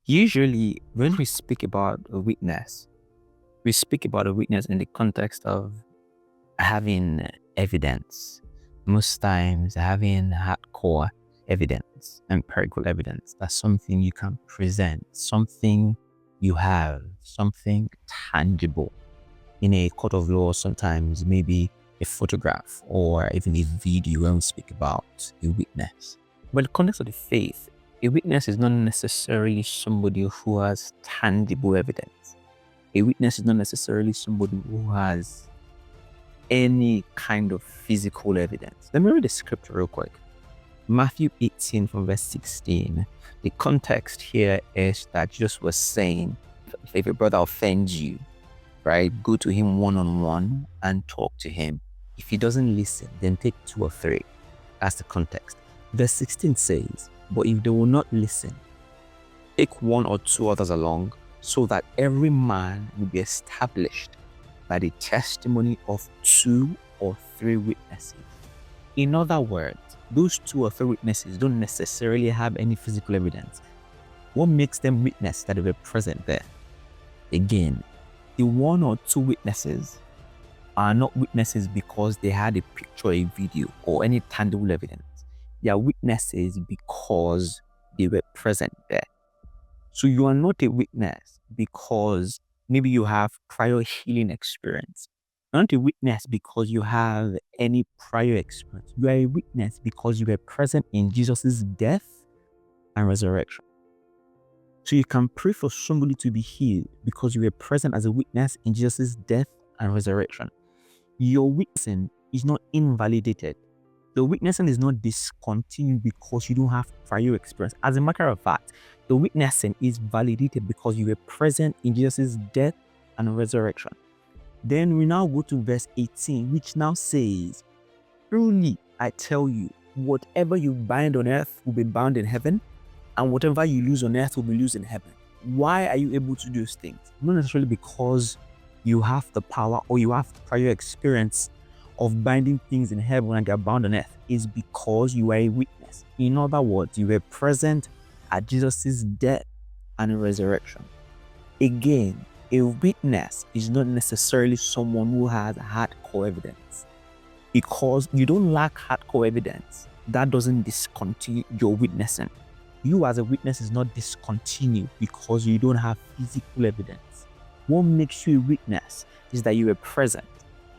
Usually, when we speak about a witness, we speak about a witness in the context of having evidence. Most times, having hardcore evidence, empirical evidence. That's something you can present, something you have, something tangible. In a court of law, sometimes maybe a photograph or even a video when we speak about a witness. But in the context of the faith, a witness is not necessarily somebody who has tangible evidence. A witness is not necessarily somebody who has any kind of physical evidence. Let me read the scripture real quick. Matthew 18 from verse 16. The context here is that Jesus was saying, if a brother offends you, right, go to him one-on-one and talk to him. If he doesn't listen, then take 2 or 3. That's the context. Verse 16 says, but if they will not listen, take 1 or 2 others along, so that every man will be established by the testimony of 2 or 3 witnesses. In other words, those 2 or 3 witnesses don't necessarily have any physical evidence. What makes them witness that they were present there? Again, the 1 or 2 witnesses are not witnesses because they had a picture, a video, or any tangible evidence. They are witnesses because they were present there. So you are not a witness because maybe you have prior healing experience. You're not a witness because you have any prior experience. You are a witness because you were present in Jesus' death and resurrection. So you can pray for somebody to be healed because you were present as a witness in Jesus' death and resurrection. Your witnessing is not invalidated. The witnessing is not discontinued because you don't have prior experience. As a matter of fact, the witnessing is validated because you were present in Jesus' death and resurrection. Then we now go to verse 18, which now says, truly I tell you, whatever you bind on earth will be bound in heaven, and whatever you lose on earth will be loosed in heaven. Why are you able to do those things? Not necessarily because you have the power or you have prior experience of binding things in heaven and they're bound on earth. Is because you are a witness. In other words, you were present at Jesus' death and resurrection. Again, a witness is not necessarily someone who has hardcore evidence. Because you don't lack hardcore evidence, that doesn't discontinue your witnessing. You as a witness is not discontinued because you don't have physical evidence. What makes you a witness is that you were present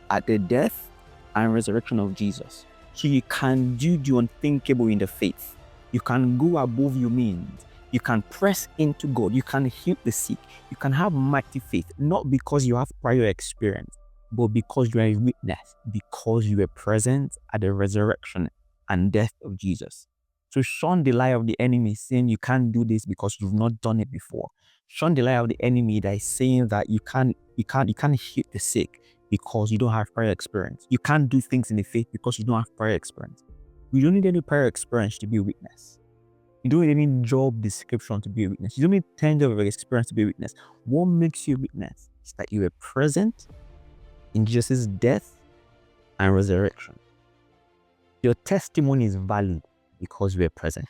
at the death and resurrection of Jesus. So you can do the unthinkable in the faith. You can go above your means. You can press into God. You can heal the sick. You can have mighty faith, not because you have prior experience, but because you are a witness, because you were present at the resurrection and death of Jesus. So shun the lie of the enemy saying you can't do this because you've not done it before. Shun the lie of the enemy that is saying that you can't heal the sick because you don't have prior experience. You can't do things in the faith because you don't have prior experience. You don't need any prior experience to be a witness. You don't need any job description to be a witness. You don't need 10 years of experience to be a witness. What makes you a witness is that you were present in Jesus' death and resurrection. Your testimony is valid because you were present.